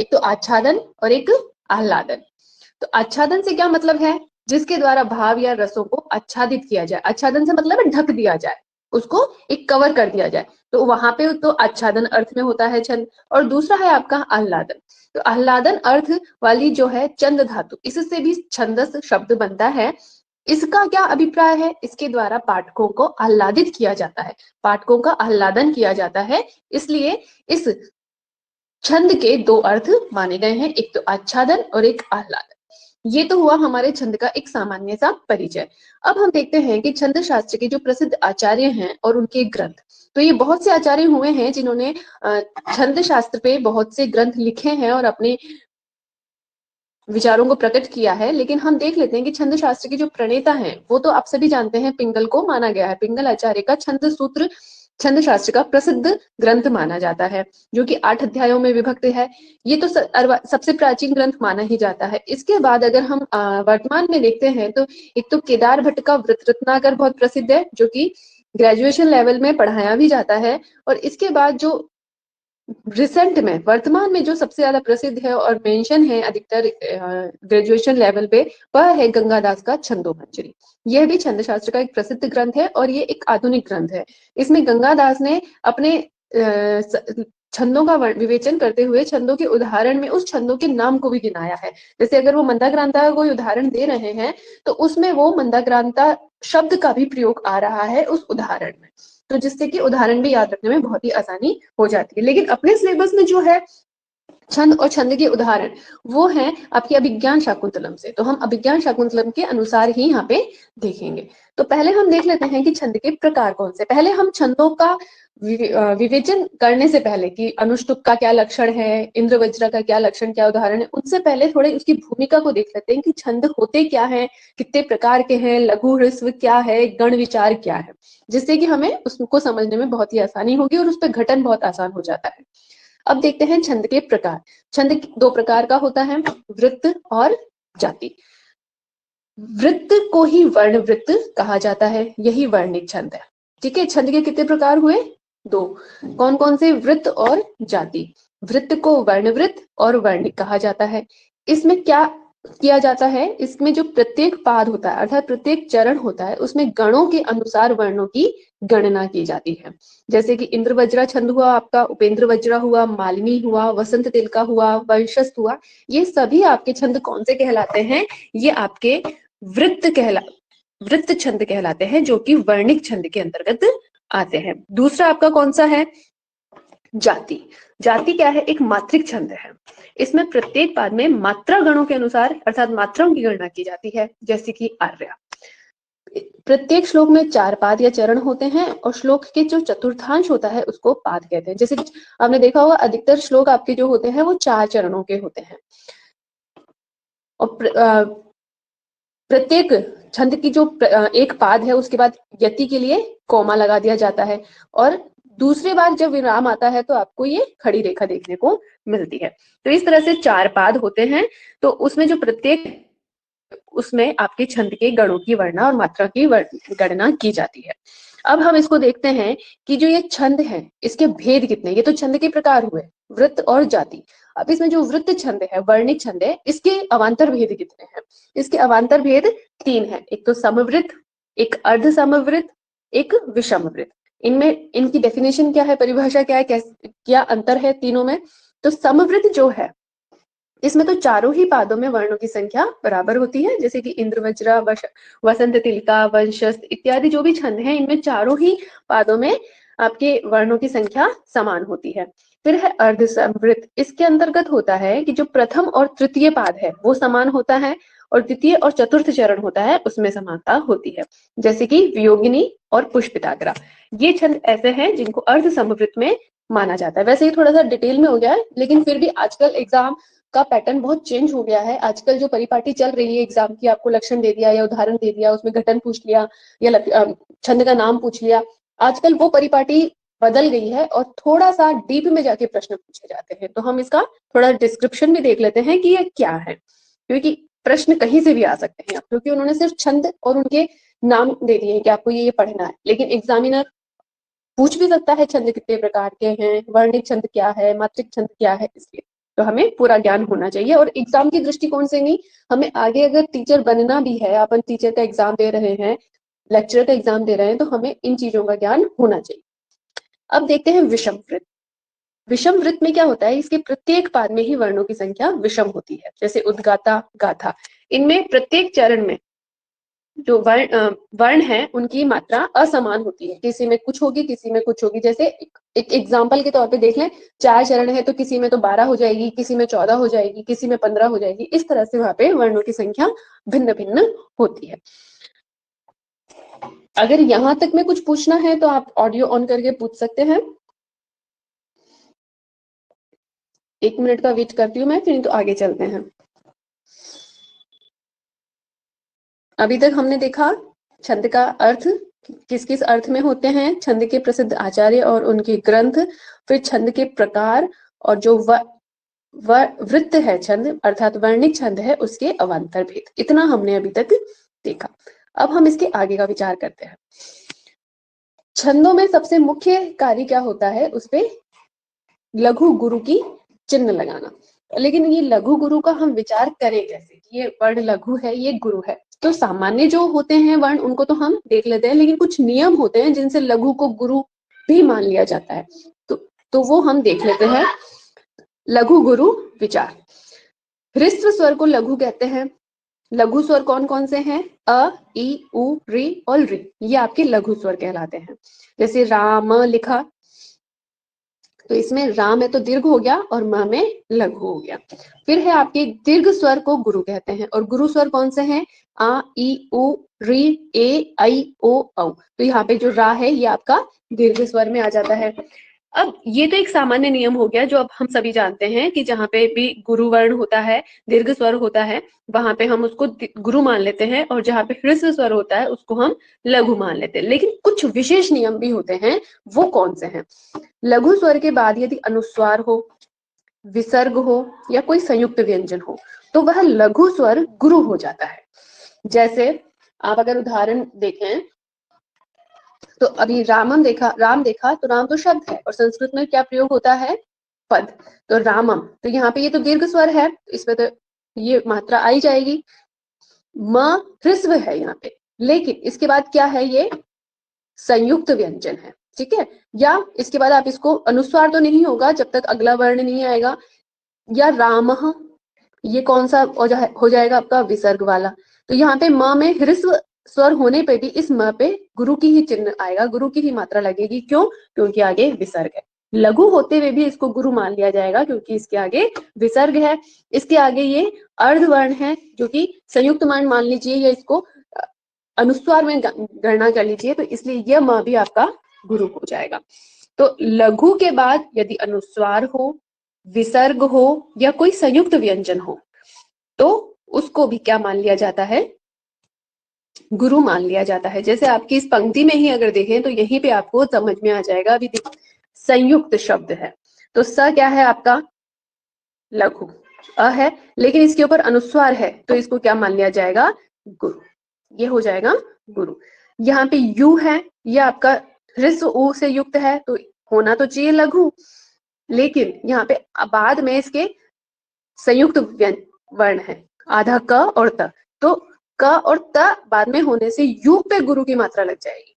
एक तो आच्छादन और एक आह्लादन। तो आच्छादन से क्या मतलब है? जिसके द्वारा भाव या रसों को आच्छादित किया जाए। आच्छादन से मतलब है ढक दिया जाए, उसको एक कवर कर दिया जाए, तो वहां पे तो आच्छादन अर्थ में होता है छंद। और दूसरा है आपका आह्लादन। तो आह्लादन अर्थ वाली जो है चंद धातु, इससे भी छंदस शब्द बनता है। इसका क्या अभिप्राय है? इसके द्वारा पाठकों को आह्लादित किया जाता है, पाठकों का आह्लादन किया जाता है। इसलिए इस छंद के दो अर्थ माने गए हैं, एक तो आच्छादन और एक आह्लादन। ये तो हुआ हमारे छंद का एक सामान्य सा परिचय। अब हम देखते हैं कि छंद शास्त्र के जो प्रसिद्ध आचार्य हैं और उनके ग्रंथ। तो ये बहुत से आचार्य हुए हैं जिन्होंने छंद शास्त्र पे बहुत से ग्रंथ लिखे हैं और अपने विचारों को प्रकट किया है। लेकिन हम देख लेते हैं कि छंद शास्त्र के जो प्रणेता हैं वो तो आप सभी जानते हैं, पिंगल को माना गया है। पिंगल आचार्य का छंद सूत्र छंद शास्त्र का प्रसिद्ध ग्रंथ माना जाता है, जो कि 8 अध्यायों में विभक्त है। ये तो सबसे प्राचीन ग्रंथ माना ही जाता है। इसके बाद अगर हम वर्तमान में देखते हैं तो एक तो केदार भट्ट का वृत्त रत्नाकर बहुत प्रसिद्ध है, जो कि ग्रेजुएशन लेवल में पढ़ाया भी जाता है। और इसके बाद जो रिसेंट में वर्तमान में जो सबसे ज्यादा प्रसिद्ध है और मेंशन है अधिकतर ग्रेजुएशन लेवल पे, वह है गंगादास का छंदोमंजरी। यह भी छंद शास्त्र का एक प्रसिद्ध ग्रंथ है और ये एक आधुनिक ग्रंथ है। इसमें गंगादास ने अपने छंदों का विवेचन करते हुए छंदों के उदाहरण में उस छंदों के नाम को भी गिनाया है। जैसे अगर वो मंदाक्रांता का कोई उदाहरण दे रहे हैं तो उसमें वो मंदाक्रांता शब्द का भी प्रयोग आ रहा है उस उदाहरण में, तो जिससे कि उदाहरण भी याद रखने में बहुत ही आसानी हो जाती है। लेकिन अपने सिलेबस में जो है छंद और छंद के उदाहरण वो है आपकी अभिज्ञान शाकुंतलम से, तो हम अभिज्ञान शाकुंतलम के अनुसार ही यहाँ पे देखेंगे। तो पहले हम देख लेते हैं कि छंद के प्रकार कौन से। पहले हम छंदों का विवेचन करने से पहले कि अनुष्टुप का क्या लक्षण है, इंद्र वज्र का क्या लक्षण, क्या उदाहरण है, उनसे पहले थोड़े उसकी भूमिका को देख लेते हैं कि छंद होते क्या है, कितने प्रकार के हैं, लघु ह्रस्व क्या है, गण विचार क्या है, जिससे कि हमें उसको समझने में बहुत ही आसानी होगी और उस पर घटन बहुत आसान हो जाता है। अब देखते हैं छंद के प्रकार। छंद दो प्रकार का होता है, वृत्त और जाति। वृत्त को ही वर्ण वृत्त कहा जाता है, यही वर्णिक छंद है। ठीक है, छंद के कितने प्रकार हुए? दो। कौन कौन से? वृत्त और जाति। वृत्त को वर्ण वृत्त और वर्णिक कहा जाता है। इसमें क्या किया जाता है? इसमें जो प्रत्येक पाद होता है अर्थात प्रत्येक चरण होता है उसमें गणों के अनुसार वर्णों की गणना की जाती है। जैसे कि इंद्र वज्रा छंद हुआ आपका, उपेंद्र वज्रा हुआ, मालिनी हुआ, वसंत तिलका हुआ, वंशस्थ हुआ, ये सभी आपके छंद कौन से कहलाते हैं? ये आपके वृत्त छंद कहलाते हैं, जो कि वर्णिक छंद के अंतर्गत आते हैं। दूसरा आपका कौन सा है? जाति। जाति क्या है? एक मात्रिक छंद है। इसमें प्रत्येक पाद में मात्रा गणों के अनुसार अर्थात मात्राओं की गणना की जाती है, जैसे कि आर्या। प्रत्येक श्लोक में 4 पाद या चरण होते हैं और श्लोक के जो चतुर्थांश होता है उसको पाद कहते हैं। जैसे आपने देखा होगा अधिकतर श्लोक आपके जो होते हैं वो 4 चरणों के होते हैं। और प्रत्येक छंद की जो एक पाद है उसके बाद यति के लिए कोमा लगा दिया जाता है और दूसरी बार जब विराम आता है तो आपको ये खड़ी रेखा देखने को मिलती है। तो इस तरह से 4 पाद होते हैं। तो उसमें जो प्रत्येक उसमें आपके छंद के गणों की वर्णा और मात्रा की गणना की जाती है। अब हम इसको देखते हैं कि जो ये छंद है इसके भेद कितने। ये तो छंद के प्रकार हुए, वृत्त और जाति। अब इसमें जो वृत्त छंद है, वर्णिक छंद है, इसके अवान्तर भेद कितने हैं? इसके अवान्तर भेद 3 है। एक तो समवृत्त, एक अर्ध समवृत्त, एक विषम वृत्त। इनमें इनकी डेफिनेशन क्या है, परिभाषा क्या है, क्या अंतर है तीनों में? तो समवृत्त जो है इसमें तो चारों ही पादों में वर्णों की संख्या बराबर होती है, जैसे कि इंद्र वज्रा, वसंत तिलका, वंशस्थ इत्यादि जो भी छंद हैं इनमें चारों ही पादों में आपके वर्णों की संख्या समान होती है। फिर है अर्ध समवृत्त। इसके अंतर्गत होता है कि जो प्रथम और तृतीय पाद है वो समान होता है और द्वितीय और चतुर्थ चरण होता है उसमें समानता होती है, जैसे कि वियोगिनी और पुष्पिताग्रा। ये छंद ऐसे हैं जिनको अर्ध समवृत्त में माना जाता है। वैसे ही थोड़ा सा डिटेल में हो गया है, लेकिन फिर भी आजकल एग्जाम का पैटर्न बहुत चेंज हो गया है। आजकल जो परिपाटी चल रही है एग्जाम की, आपको लक्षण दे दिया या उदाहरण दे दिया, उसमें घटन पूछ लिया या छंद का नाम पूछ लिया, आजकल वो परिपाटी बदल गई है और थोड़ा सा डीप में जाके प्रश्न पूछे जाते हैं। तो हम इसका थोड़ा डिस्क्रिप्शन भी देख लेते हैं कि ये क्या है, क्योंकि प्रश्न कहीं से भी आ सकते हैं, क्योंकि उन्होंने सिर्फ छंद और उनके नाम दे दिए हैं कि आपको ये पढ़ना है, लेकिन एग्जामिनर पूछ भी सकता है छंद कितने प्रकार के हैं, वर्णिक छंद क्या है, मात्रिक छंद क्या है, इसलिए तो हमें पूरा ज्ञान होना चाहिए। और एग्जाम के दृष्टिकोण से नहीं, हमें आगे अगर टीचर बनना भी है, अपन टीचर का एग्जाम दे रहे हैं, लेक्चरर का एग्जाम दे रहे हैं, तो हमें इन चीजों का ज्ञान होना चाहिए। अब देखते हैं विषम वृत्त। विषम वृत्त में क्या होता है, इसके प्रत्येक पाद में ही वर्णों की संख्या विषम होती है। जैसे उद्गाता, गाथा, इनमें प्रत्येक चरण में जो वर्ण है उनकी मात्रा असमान होती है, किसी में कुछ होगी, किसी में कुछ होगी। जैसे एक एग्जाम्पल के तौर पे देख लें, 4 चरण है तो किसी में तो 12 हो जाएगी, किसी में 14 हो जाएगी, किसी में 15 हो जाएगी। इस तरह से वहां पे वर्णों की संख्या भिन्न भिन्न होती है। अगर यहां तक में कुछ पूछना है तो आप ऑडियो ऑन करके पूछ सकते हैं। 1 मिनट का वेट करती हूँ मैं, फिर तो आगे चलते हैं। अभी तक हमने देखा छंद का अर्थ किस किस अर्थ में होते हैं, छंद के प्रसिद्ध आचार्य और उनके ग्रंथ, फिर छंद के प्रकार, और जो वृत्त है छंद अर्थात वर्णिक छंद है उसके अवान्तर भेद। इतना हमने अभी तक देखा। अब हम इसके आगे का विचार करते हैं। छंदों में सबसे मुख्य कार्य क्या होता है, उसपे लघु गुरु की चिन्ह लगाना। लेकिन ये लघु गुरु का हम विचार करें कैसे, ये वर्ण लघु है, ये गुरु है। तो सामान्य जो होते हैं वर्ण उनको तो हम देख लेते हैं, लेकिन कुछ नियम होते हैं जिनसे लघु को गुरु भी मान लिया जाता है। तो वो हम देख लेते हैं। लघु गुरु विचार। ह्रस्व स्वर को लघु कहते हैं। लघु स्वर कौन कौन से हैं, अ, ई, उ, री और री, ये आपके लघु स्वर कहलाते हैं। जैसे राम लिखा तो इसमें राम है तो दीर्घ हो गया और म में लघु हो गया। फिर है आपके दीर्घ स्वर को गुरु कहते हैं, और गुरु स्वर कौन से हैं, आ, ई, उ, री, ए, आई, ओ, औ। तो यहाँ पे जो रा है ये आपका दीर्घ स्वर में आ जाता है। अब ये तो एक सामान्य नियम हो गया जो अब हम सभी जानते हैं कि जहाँ पे भी गुरु वर्ण होता है, दीर्घ स्वर होता है, वहां पे हम उसको गुरु मान लेते हैं, और जहाँ पे ह्रस्व स्वर होता है उसको हम लघु मान लेते हैं। लेकिन कुछ विशेष नियम भी होते हैं, वो कौन से हैं। लघु स्वर के बाद यदि अनुस्वार हो, विसर्ग हो या कोई संयुक्त व्यंजन हो तो वह लघु स्वर गुरु हो जाता है। जैसे आप अगर उदाहरण देखें तो अभी राम देखा तो राम तो शब्द है और संस्कृत में क्या प्रयोग होता है, पद। तो रामम, तो यहाँ पे ये तो दीर्घ स्वर है, इसमें तो ये मात्रा आई जाएगी। म ह्रस्व है यहाँ पे, लेकिन इसके बाद क्या है, ये संयुक्त व्यंजन है, ठीक है। या इसके बाद आप इसको अनुस्वार तो नहीं होगा जब तक अगला वर्ण नहीं आएगा। या रामः, ये कौन सा हो जाएगा आपका विसर्ग वाला। तो यहाँ पे म में ह्रस्व स्वर होने पे भी इस म पे गुरु की ही चिन्ह आएगा, गुरु की ही मात्रा लगेगी। क्यों, क्योंकि आगे विसर्ग है। लघु होते हुए भी इसको गुरु मान लिया जाएगा क्योंकि इसके आगे विसर्ग है। इसके आगे ये अर्धवर्ण है जो कि संयुक्त मान लीजिए, या इसको अनुस्वार में गणना कर लीजिए, तो इसलिए यह म भी आपका गुरु हो जाएगा। तो लघु के बाद यदि अनुस्वार हो, विसर्ग हो या कोई संयुक्त व्यंजन हो तो उसको भी क्या मान लिया जाता है, गुरु मान लिया जाता है। जैसे आपकी इस पंक्ति में ही अगर देखें तो यहीं पे आपको समझ में आ जाएगा। अभी संयुक्त शब्द है तो स क्या है आपका लघु, अ है, लेकिन इसके ऊपर अनुस्वार है तो इसको क्या मान लिया जाएगा, गुरु। ये हो जाएगा गुरु। यहाँ पे यू है, ये आपका ह्रस्व उ से युक्त है तो होना तो चाहिए लघु, लेकिन यहाँ पे बाद में इसके संयुक्त वर्ण है, आधा क और त, तो क और त बाद में होने से यू पे गुरु की मात्रा लग जाएगी।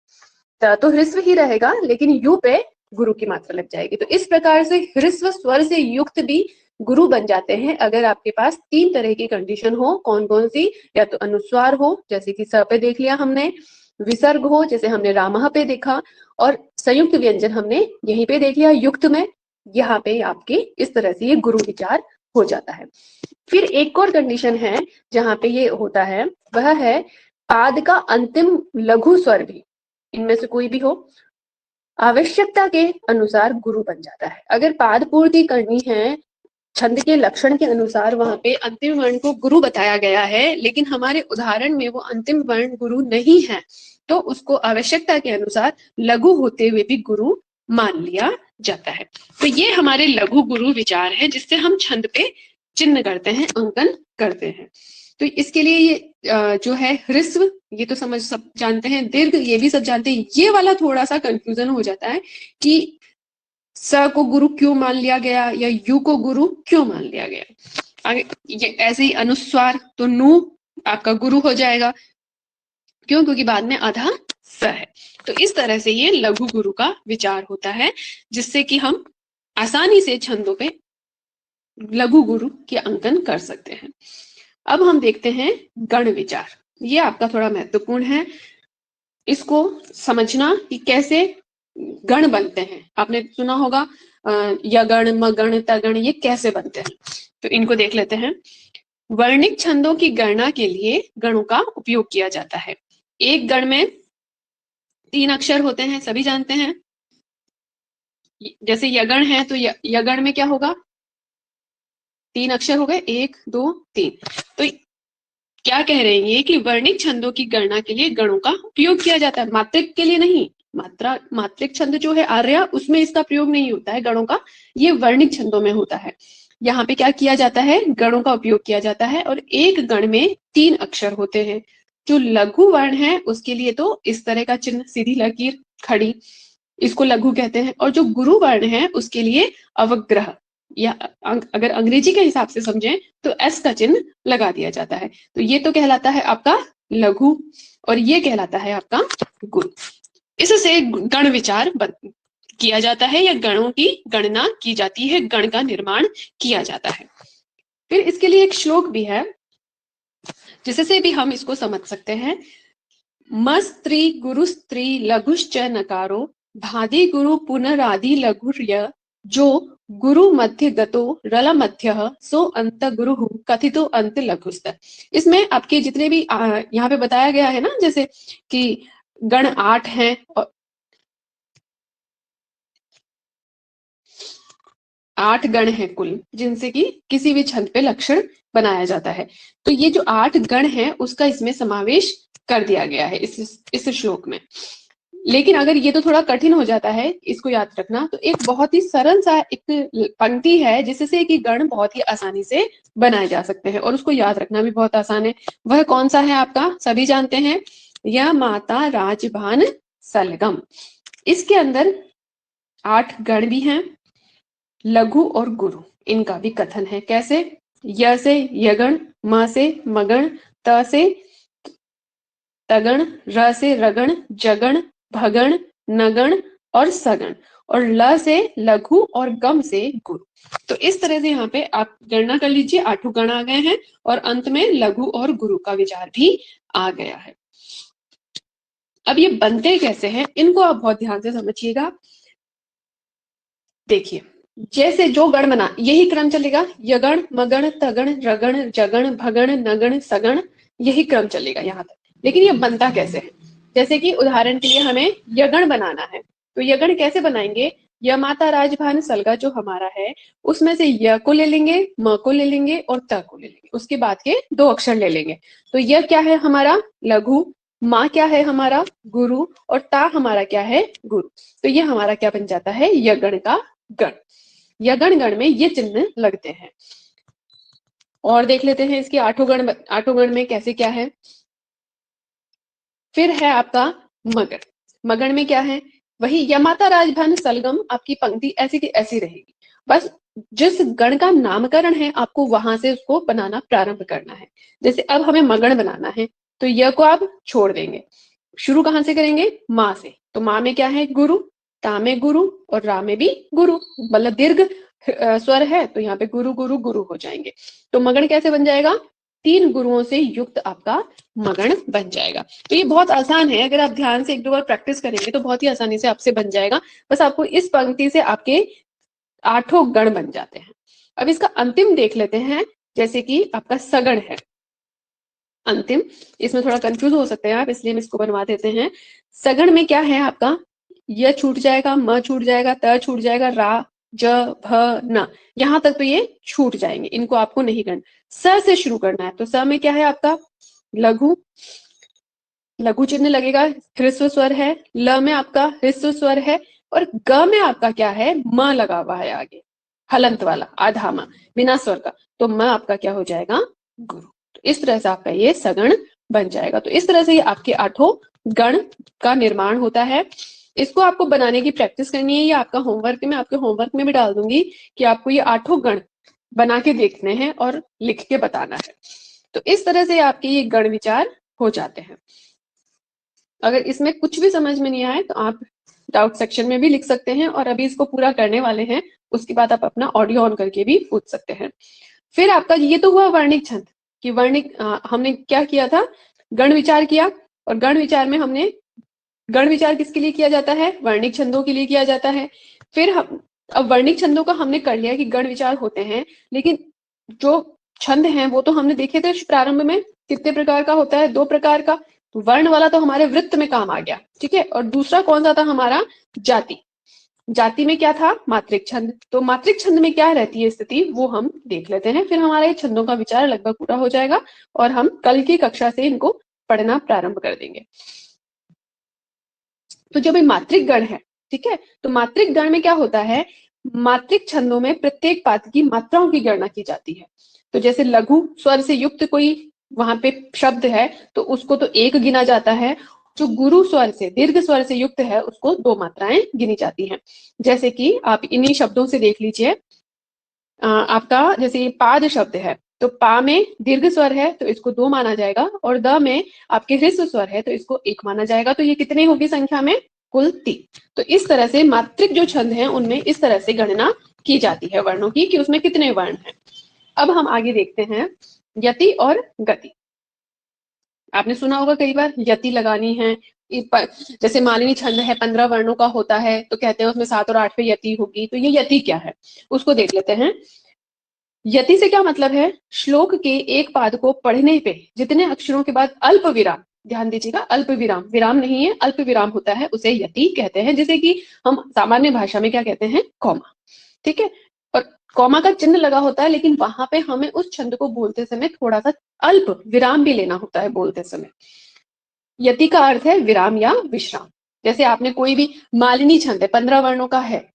त तो ह्रस्व ही रहेगा लेकिन यू पे गुरु की मात्रा लग जाएगी। तो इस प्रकार से ह्रस्व स्वर से युक्त भी गुरु बन जाते हैं अगर आपके पास 3 तरह की कंडीशन हो। कौन कौन सी, या तो अनुस्वार हो जैसे कि स पे देख लिया हमने, विसर्ग हो जैसे हमने रामः पे देखा, और संयुक्त व्यंजन हमने यहीं पे देख लिया युक्त में। यहाँ पे आपके इस तरह से ये गुरु विचार हो जाता है। फिर एक और कंडीशन है जहां पे ये होता है, वह है पाद का अंतिम लघु स्वर भी, इनमें से कोई भी हो, आवश्यकता के अनुसार गुरु बन जाता है। अगर पाद पूर्ति करनी है छंद के लक्षण के अनुसार, वहां पे अंतिम वर्ण को गुरु बताया गया है, लेकिन हमारे उदाहरण में वो अंतिम वर्ण गुरु नहीं है, तो उसको आवश्यकता के अनुसार लघु होते हुए भी गुरु मान लिया जाता है। तो ये हमारे लघु गुरु विचार है जिससे हम छंद पे चिन्ह करते हैं, अंकन करते हैं। तो इसके लिए ये जो है ह्रस्व, ये तो समझ सब जानते हैं, दीर्घ ये भी सब जानते हैं। ये वाला थोड़ा सा कंफ्यूजन हो जाता है कि स को गुरु क्यों मान लिया गया या यू को गुरु क्यों मान लिया गया। आगे ये ऐसे ही अनुस्वार, तो नु आपका गुरु हो जाएगा, क्यों, क्योंकि बाद में आधा स है। तो इस तरह से ये लघु गुरु का विचार होता है, जिससे कि हम आसानी से छंदों पे लघु गुरु के अंकन कर सकते हैं। अब हम देखते हैं गण विचार। ये आपका थोड़ा महत्वपूर्ण है, इसको समझना कि कैसे गण बनते हैं। आपने सुना होगा यगण, मगण, तगण, ये कैसे बनते हैं, तो इनको देख लेते हैं। वर्णिक छंदों की गणना के लिए गणों का उपयोग किया जाता है। एक गण में 3 अक्षर होते हैं, सभी जानते हैं। जैसे यगण है तो यगण में क्या होगा, 3 अक्षर हो गए, 1 2 3। तो क्या कह रहे हैं ये कि वर्णिक छंदों की गणना के लिए गणों का उपयोग किया जाता है, मात्रिक के लिए नहीं। मात्रिक छंद जो है आर्या, उसमें इसका प्रयोग नहीं होता है गणों का, ये वर्णिक छंदों में होता है। यहाँ पे क्या किया जाता है, गणों का उपयोग किया जाता है। और एक गण में 3 अक्षर होते हैं। जो लघु वर्ण है उसके लिए तो इस तरह का चिन्ह, सीधी लकीर, खड़ी, इसको लघु कहते हैं। और जो गुरु वर्ण है उसके लिए अवग्रह, या अगर अंग्रेजी के हिसाब से समझें तो एस का चिन्ह लगा दिया जाता है। तो ये तो कहलाता है आपका लघु और ये कहलाता है आपका गुरु। इससे गण विचार किया जाता है या गणों की गणना की जाती है, गण का निर्माण किया जाता है। फिर इसके लिए एक श्लोक भी है जिससे भी हम इसको समझ सकते हैं। मस्त्री गुरु स्त्री लघुश्च नकारो भादि गुरु पुनरादि लघुर्य जो गुरु मध्य गतो रल मध्य सो अंत गुरु कथितो अंत लघुस्त। इसमें आपके जितने भी यहाँ पे बताया गया है ना, जैसे कि गण 8 हैं और 8 गण हैं कुल, जिनसे कि किसी भी छंद पे लक्षण बनाया जाता है। तो ये जो 8 गण हैं उसका इसमें समावेश कर दिया गया है इस श्लोक में। लेकिन अगर ये तो थोड़ा कठिन हो जाता है इसको याद रखना, तो एक बहुत ही सरल सा एक पंक्ति है जिससे कि गण बहुत ही आसानी से बनाए जा सकते हैं और उसको याद रखना भी बहुत आसान है। वह कौन सा है आपका, सभी जानते हैं, यह माता राजभान सलगम। इसके अंदर 8 गण भी हैं, लघु और गुरु, इनका भी कथन है। कैसे, य से यगण, म से मगण, त से तगण, र से रगण, जगण, भगण, नगण और सगण, और ल से लघु और गम से गुरु। तो इस तरह से यहाँ पे आप गणना कर लीजिए, 8 गण आ गए हैं और अंत में लघु और गुरु का विचार भी आ गया है। अब ये बनते कैसे हैं, इनको आप बहुत ध्यान से समझिएगा। देखिए, जैसे जो गण बना यही क्रम चलेगा, यगण, मगण, तगण, रगण, जगण, भगण, नगण, सगण, यही क्रम चलेगा यहाँ तक। लेकिन ये बनता कैसे है, जैसे कि उदाहरण के लिए हमें यगण बनाना है, तो यगण कैसे बनाएंगे, य माता राजभान सलगा जो हमारा है उसमें से य को ले लेंगे, म को ले लेंगे और त को ले लेंगे, उसके बाद के 2 अक्षर ले लेंगे। तो य क्या है हमारा, लघु, माँ क्या है हमारा, गुरु, और ता हमारा क्या है, गुरु। तो ये हमारा क्या बन जाता है, यगण का गण। यगण गण में ये चिन्ह लगते हैं। और देख लेते हैं इसके 8 गण में कैसे क्या है। फिर है आपका मगण। मगण में क्या है, वही यमाता राजभान सलगम, आपकी पंक्ति ऐसी की ऐसी रहेगी, बस जिस गण का नामकरण है आपको वहां से उसको बनाना प्रारंभ करना है। जैसे अब हमें मगण बनाना है तो यह को आप छोड़ देंगे, शुरू कहां से करेंगे, माँ से। तो माँ में क्या है, गुरु, ता में गुरु और रा में भी गुरु, मतलब दीर्घ स्वर है तो यहाँ पे गुरु गुरु गुरु हो जाएंगे। तो मगण कैसे बन जाएगा, 3 गुरुओं से युक्त आपका मगण बन जाएगा। तो ये बहुत आसान है, अगर आप ध्यान से 1-2 बार प्रैक्टिस करेंगे तो बहुत ही आसानी से आपसे बन जाएगा। बस आपको इस पंक्ति से आपके 8 गण बन जाते हैं। अब इसका अंतिम देख लेते हैं, जैसे कि आपका सगण है अंतिम, इसमें थोड़ा कंफ्यूज हो सकते हैं आप, इसलिए हम इसको बनवा देते हैं। सगण में क्या है आपका, य छूट जाएगा, म छूट जाएगा, त छूट जाएगा, रा, ज, भ, न, यहां तक तो ये छूट जाएंगे, इनको आपको नहीं करना। स से शुरू करना है, तो स में क्या है आपका, लघु, लघु चिन्ह लगेगा, ह्रस्व स्वर है। ल में आपका ह्रस्व स्वर है और ग में आपका क्या है, म लगा हुआ है आगे, हलंत वाला आधा म बिना स्वर का, तो म आपका क्या हो जाएगा, गुरु। तो इस तरह से आपका ये सगण बन जाएगा। तो इस तरह से ये आपके 8 गण का निर्माण होता है। इसको आपको बनाने की प्रैक्टिस करनी है, ये आपका होमवर्क है, मैं आपके होमवर्क में भी डाल दूंगी कि आपको ये 8 गण बना के देखने हैं और लिख के बताना है। तो इस तरह से आपके ये गण विचार हो जाते हैं। अगर इसमें कुछ भी समझ में नहीं आए तो आप डाउट सेक्शन में भी लिख सकते हैं, और अभी इसको पूरा करने वाले हैं, उसके बाद आप अपना ऑडियो ऑन करके भी पूछ सकते हैं। फिर आपका ये तो हुआ वर्णिक छंद कि वर्णिक हमने क्या किया था, गण विचार किया, और गण विचार में हमने गण विचार किसके लिए किया जाता है, वर्णिक छंदों के लिए किया जाता है। फिर हम अब वर्णिक छंदों का हमने कर लिया कि गण विचार होते हैं, लेकिन जो छंद हैं वो तो हमने देखे थे प्रारंभ में कितने प्रकार का होता है, 2 प्रकार का। तो वर्ण वाला तो हमारे वृत्त में काम आ गया, ठीक है। और दूसरा कौन सा था हमारा, जाति। जाति में क्या था, मात्रिक छंद। तो मात्रिक छंद में क्या रहती है स्थिति, वो हम देख लेते हैं, फिर हमारा ये छंदों का विचार लगभग पूरा हो जाएगा और हम कल की कक्षा से इनको पढ़ना प्रारंभ कर देंगे। तो जब ये मात्रिक गण है, ठीक है, तो मात्रिक गण में क्या होता है, मात्रिक छंदों में प्रत्येक पाद की मात्राओं की गणना की जाती है। तो जैसे लघु स्वर से युक्त कोई वहां पे शब्द है तो उसको तो 1 गिना जाता है, जो गुरु स्वर से दीर्घ स्वर से युक्त है उसको 2 मात्राएं गिनी जाती हैं। जैसे कि आप इन्हीं शब्दों से देख लीजिए, आपका जैसे ये पाद शब्द है तो पा में दीर्घ स्वर है तो इसको 2 माना जाएगा, और द में आपके ह्रस्व स्वर है तो इसको 1 माना जाएगा। तो ये कितने होगी संख्या में, कुल 3। तो इस तरह से मात्रिक जो छंद हैं उनमें इस तरह से गणना की जाती है वर्णों की कि उसमें कितने वर्ण हैं। अब हम आगे देखते हैं यति और गति। आपने सुना होगा कई बार यति लगानी है, जैसे मालिनी छंद है 15 वर्णों का होता है तो कहते हैं उसमें 7 और 8 पे यति होगी। तो ये यति क्या है उसको देख लेते हैं। यति से क्या मतलब है, श्लोक के एक पाद को पढ़ने पे जितने अक्षरों के बाद अल्प विराम, ध्यान दीजिएगा, अल्प विराम, विराम नहीं है, अल्प विराम होता है, उसे यति कहते हैं, जिसे कि हम सामान्य भाषा में क्या कहते हैं, कॉमा, ठीक है। और कॉमा का चिन्ह लगा होता है, लेकिन वहां पे हमें उस छंद को बोलते समय थोड़ा सा अल्प विराम भी लेना होता है बोलते समय। यति का अर्थ है विराम या विश्राम। जैसे आपने कोई भी मालिनी छंद है 15 वर्णों का है